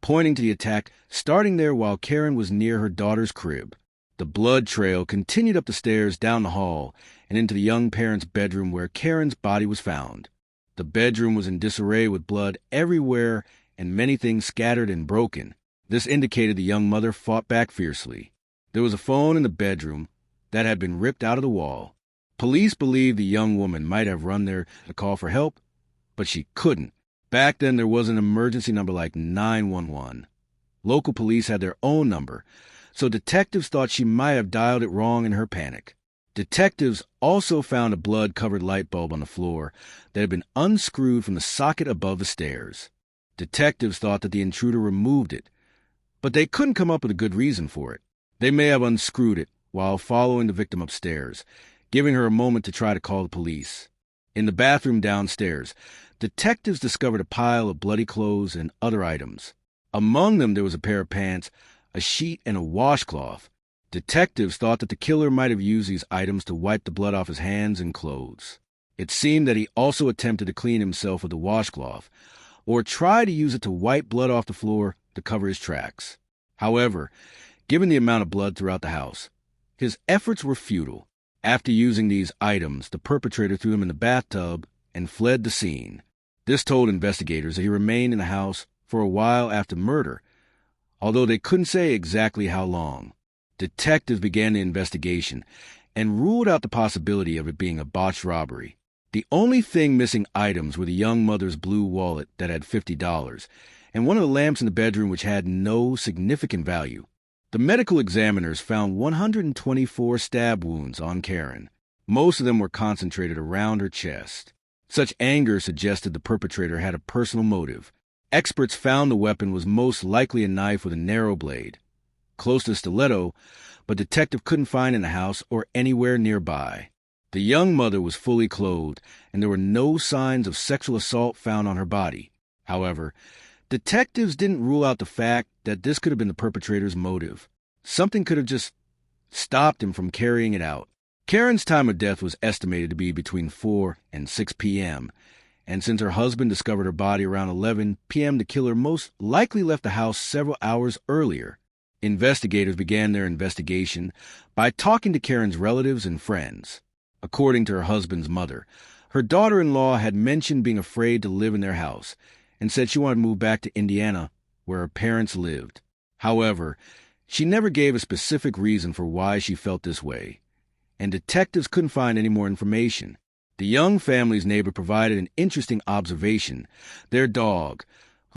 pointing to the attack starting there while Karen was near her daughter's crib. The blood trail continued up the stairs, down the hall, and into the young parents' bedroom where Karen's body was found. The bedroom was in disarray with blood everywhere and many things scattered and broken. This indicated the young mother fought back fiercely. There was a phone in the bedroom that had been ripped out of the wall. Police believed the young woman might have run there to call for help, but she couldn't. Back then, there was an emergency number like 911. Local police had their own number, so detectives thought she might have dialed it wrong in her panic. Detectives also found a blood-covered light bulb on the floor that had been unscrewed from the socket above the stairs. Detectives thought that the intruder removed it, but they couldn't come up with a good reason for it. They may have unscrewed it while following the victim upstairs, giving her a moment to try to call the police. In the bathroom downstairs, detectives discovered a pile of bloody clothes and other items. Among them, there was a pair of pants, a sheet, and a washcloth. Detectives thought that the killer might have used these items to wipe the blood off his hands and clothes. It seemed that he also attempted to clean himself with the washcloth, or tried to use it to wipe blood off the floor to cover his tracks. However, given the amount of blood throughout the house, his efforts were futile. After using these items, the perpetrator threw them in the bathtub and fled the scene. This told investigators that he remained in the house for a while after murder, although they couldn't say exactly how long. Detectives began the investigation and ruled out the possibility of it being a botched robbery. The only missing items were the young mother's blue wallet that had $50 and one of the lamps in the bedroom which had no significant value. The medical examiners found 124 stab wounds on Karen. Most of them were concentrated around her chest. Such anger suggested the perpetrator had a personal motive. Experts found the weapon was most likely a knife with a narrow blade, close to a stiletto, but detectives couldn't find in the house or anywhere nearby. The young mother was fully clothed, and there were no signs of sexual assault found on her body. However, detectives didn't rule out the fact that this could have been the perpetrator's motive. Something could have just stopped him from carrying it out. Karen's time of death was estimated to be between 4 and 6 p.m., and since her husband discovered her body around 11 p.m., the killer most likely left the house several hours earlier. Investigators began their investigation by talking to Karen's relatives and friends. According to her husband's mother, her daughter-in-law had mentioned being afraid to live in their house and said she wanted to move back to Indiana, where her parents lived. However, she never gave a specific reason for why she felt this way, and detectives couldn't find any more information. The young family's neighbor provided an interesting observation. Their dog,